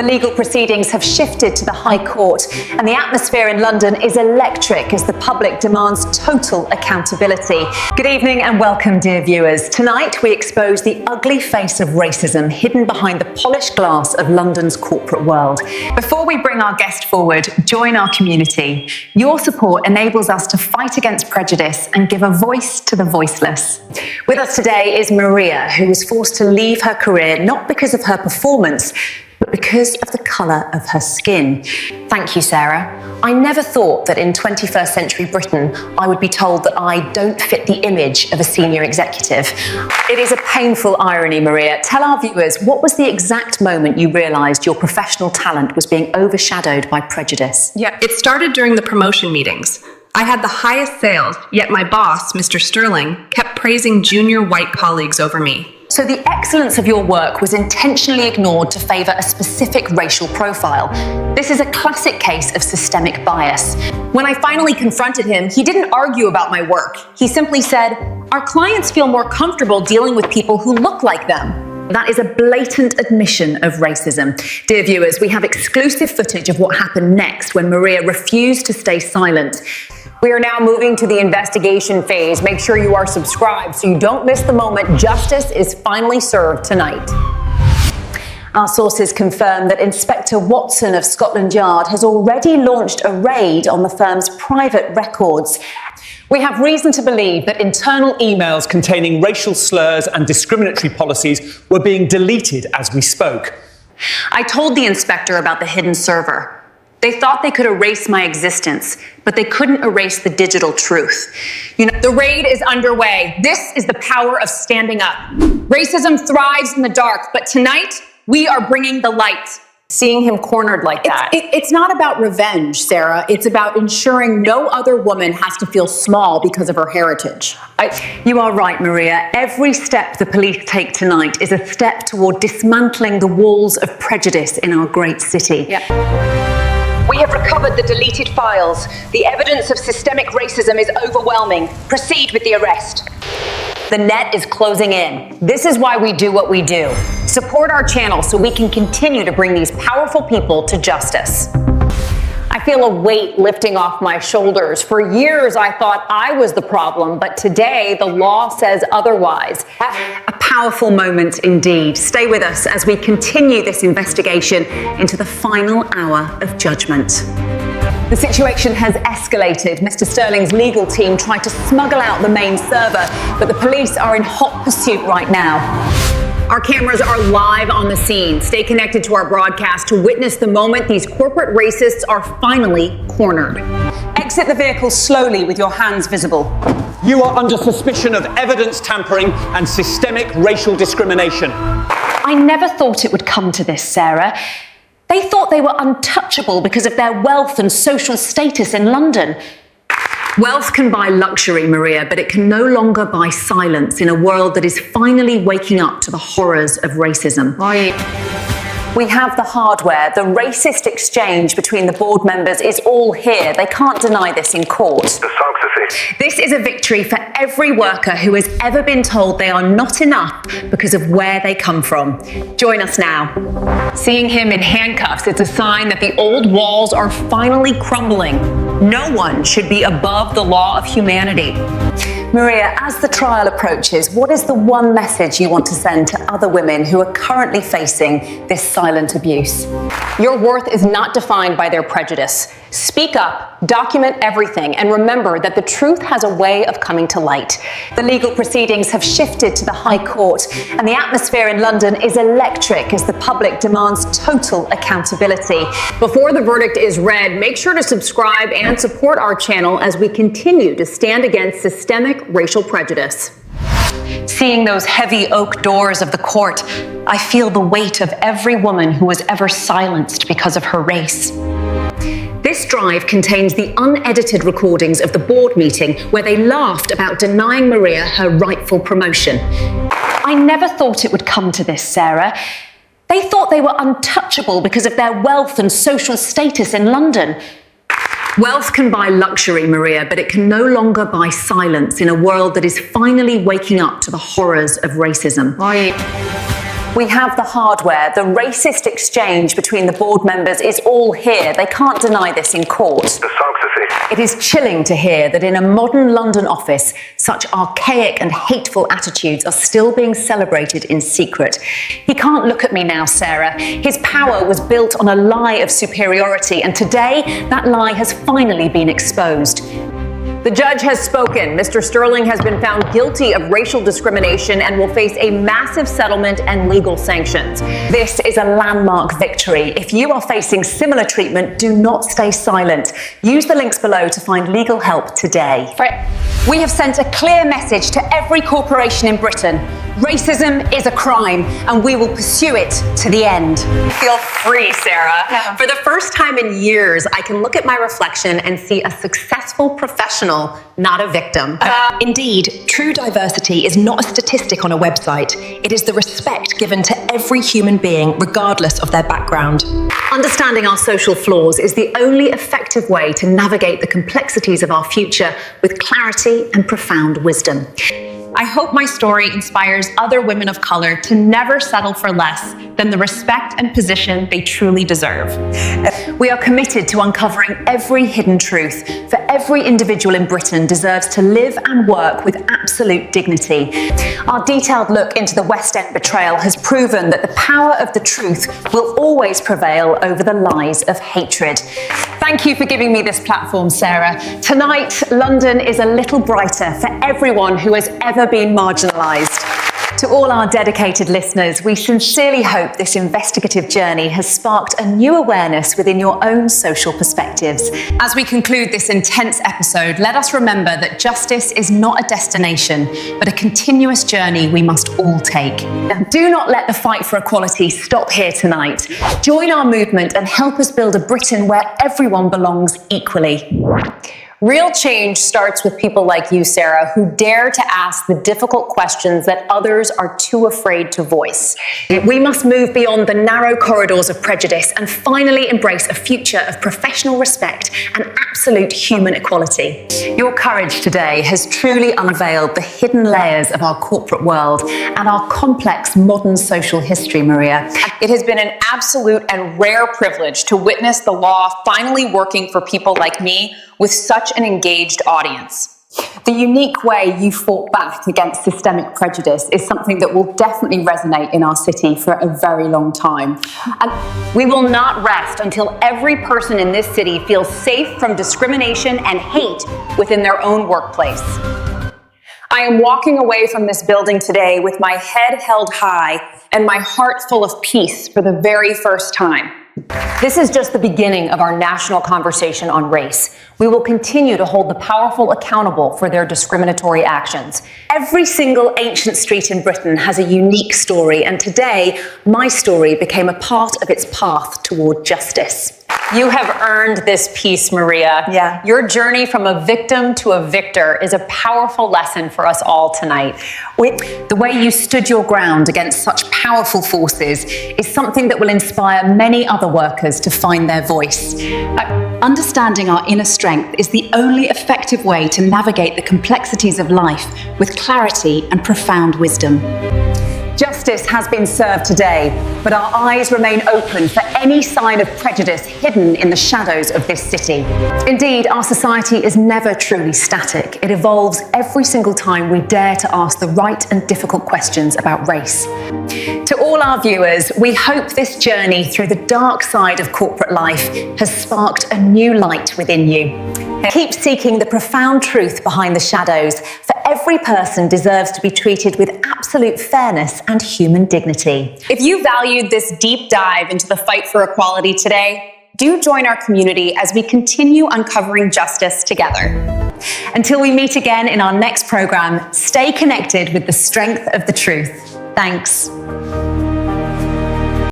The legal proceedings have shifted to the High Court, and the atmosphere in London is electric as the public demands total accountability. Good evening and welcome, dear viewers. Tonight we expose the ugly face of racism hidden behind the polished glass of London's corporate world. Before we bring our guest forward, join our community. Your support enables us to fight against prejudice and give a voice to the voiceless. With us today is Maria, who was forced to leave her career not because of her performance, but because of the colour of her skin. Thank you, Sarah. I never thought that in 21st century Britain, I would be told that I don't fit the image of a senior executive. It is a painful irony, Maria. Tell our viewers, what was the exact moment you realised your professional talent was being overshadowed by prejudice? Yeah, it started during the promotion meetings. I had the highest sales, yet my boss, Mr. Sterling, kept praising junior white colleagues over me. So the excellence of your work was intentionally ignored to favour a specific racial profile. This is a classic case of systemic bias. When I finally confronted him, he didn't argue about my work. He simply said, "Our clients feel more comfortable dealing with people who look like them." That is a blatant admission of racism. Dear viewers, we have exclusive footage of what happened next when Maria refused to stay silent. We are now moving to the investigation phase. Make sure you are subscribed so you don't miss the moment justice is finally served tonight. Our sources confirm that Inspector Watson of Scotland Yard has already launched a raid on the firm's private records. We have reason to believe that internal emails containing racial slurs and discriminatory policies were being deleted as we spoke. I told the inspector about the hidden server. They thought they could erase my existence, but they couldn't erase the digital truth. The raid is underway. This is the power of standing up. Racism thrives in the dark, but tonight we are bringing the light. Seeing him cornered like that. It's not about revenge, Sarah. It's about ensuring no other woman has to feel small because of her heritage. You are right, Maria. Every step the police take tonight is a step toward dismantling the walls of prejudice in our great city. Yeah. We have recovered the deleted files. The evidence of systemic racism is overwhelming. Proceed with the arrest. The net is closing in. This is why we do what we do. Support our channel so we can continue to bring these powerful people to justice. I feel a weight lifting off my shoulders. For years, I thought I was the problem, but today the law says otherwise. A powerful moment indeed. Stay with us as we continue this investigation into the final hour of judgment. The situation has escalated. Mr. Sterling's legal team tried to smuggle out the main server, but the police are in hot pursuit right now. Our cameras are live on the scene. Stay connected to our broadcast to witness the moment these corporate racists are finally cornered. Exit the vehicle slowly with your hands visible. You are under suspicion of evidence tampering and systemic racial discrimination. I never thought it would come to this, Sarah. They thought they were untouchable because of their wealth and social status in London. Wealth can buy luxury, Maria, but it can no longer buy silence in a world that is finally waking up to the horrors of racism. We have the hardware. The racist exchange between the board members is all here. They can't deny this in court. This is a victory for every worker who has ever been told they are not enough because of where they come from. Join us now. Seeing him in handcuffs, it's a sign that the old walls are finally crumbling. No one should be above the law of humanity. Maria, as the trial approaches, what is the one message you want to send to other women who are currently facing this silent abuse? Your worth is not defined by their prejudice. Speak up, document everything, and remember that the truth has a way of coming to light. The legal proceedings have shifted to the High Court, and the atmosphere in London is electric as the public demands total accountability. Before the verdict is read, make sure to subscribe and support our channel as we continue to stand against systemic racial prejudice. Seeing those heavy oak doors of the court, I feel the weight of every woman who was ever silenced because of her race. This drive contains the unedited recordings of the board meeting where they laughed about denying Maria her rightful promotion. I never thought it would come to this, Sarah. They thought they were untouchable because of their wealth and social status in London. Wealth can buy luxury, Maria, but it can no longer buy silence in a world that is finally waking up to the horrors of racism. We have the hardware. The racist exchange between the board members is all here. They can't deny this in court. It is chilling to hear that in a modern London office, such archaic and hateful attitudes are still being celebrated in secret. He can't look at me now, Sarah. His power was built on a lie of superiority, and today that lie has finally been exposed. The judge has spoken. Mr. Sterling has been found guilty of racial discrimination and will face a massive settlement and legal sanctions. This is a landmark victory. If you are facing similar treatment, do not stay silent. Use the links below to find legal help today. We have sent a clear message to every corporation in Britain. Racism is a crime, and we will pursue it to the end. Feel free, Sarah. Yeah. For the first time in years, I can look at my reflection and see a successful professional, not a victim. Indeed, true diversity is not a statistic on a website. It is the respect given to every human being, regardless of their background. Understanding our social flaws is the only effective way to navigate the complexities of our future with clarity and profound wisdom. I hope my story inspires other women of color to never settle for less than the respect and position they truly deserve. We are committed to uncovering every hidden truth, for every individual in Britain deserves to live and work with absolute dignity. Our detailed look into the West End betrayal has proven that the power of the truth will always prevail over the lies of hatred. Thank you for giving me this platform, Sarah. Tonight, London is a little brighter for everyone who has ever been marginalised. To all our dedicated listeners, we sincerely hope this investigative journey has sparked a new awareness within your own social perspectives. As we conclude this intense episode, let us remember that justice is not a destination, but a continuous journey we must all take. Do not let the fight for equality stop here tonight. Join our movement and help us build a Britain where everyone belongs equally. Real change starts with people like you, Sarah, who dare to ask the difficult questions that others are too afraid to voice. We must move beyond the narrow corridors of prejudice and finally embrace a future of professional respect and absolute human equality. Your courage today has truly unveiled the hidden layers of our corporate world and our complex modern social history, Maria. It has been an absolute and rare privilege to witness the law finally working for people like me with such an engaged audience. The unique way you fought back against systemic prejudice is something that will definitely resonate in our city for a very long time. And we will not rest until every person in this city feels safe from discrimination and hate within their own workplace. I am walking away from this building today with my head held high and my heart full of peace for the very first time. This is just the beginning of our national conversation on race. We will continue to hold the powerful accountable for their discriminatory actions. Every single ancient street in Britain has a unique story, and today, my story became a part of its path toward justice. You have earned this peace, Maria. Yeah. Your journey from a victim to a victor is a powerful lesson for us all tonight. The way you stood your ground against such powerful forces is something that will inspire many other workers to find their voice. Understanding our inner strength is the only effective way to navigate the complexities of life with clarity and profound wisdom. Justice has been served today, but our eyes remain open for any sign of prejudice hidden in the shadows of this city. Indeed, our society is never truly static. It evolves every single time we dare to ask the right and difficult questions about race. To all our viewers, we hope this journey through the dark side of corporate life has sparked a new light within you. Keep seeking the profound truth behind the shadows, for every person deserves to be treated with absolute fairness and human dignity. If you valued this deep dive into the fight for equality today, do join our community as we continue uncovering justice together. Until we meet again in our next program, stay connected with the strength of the truth. Thanks.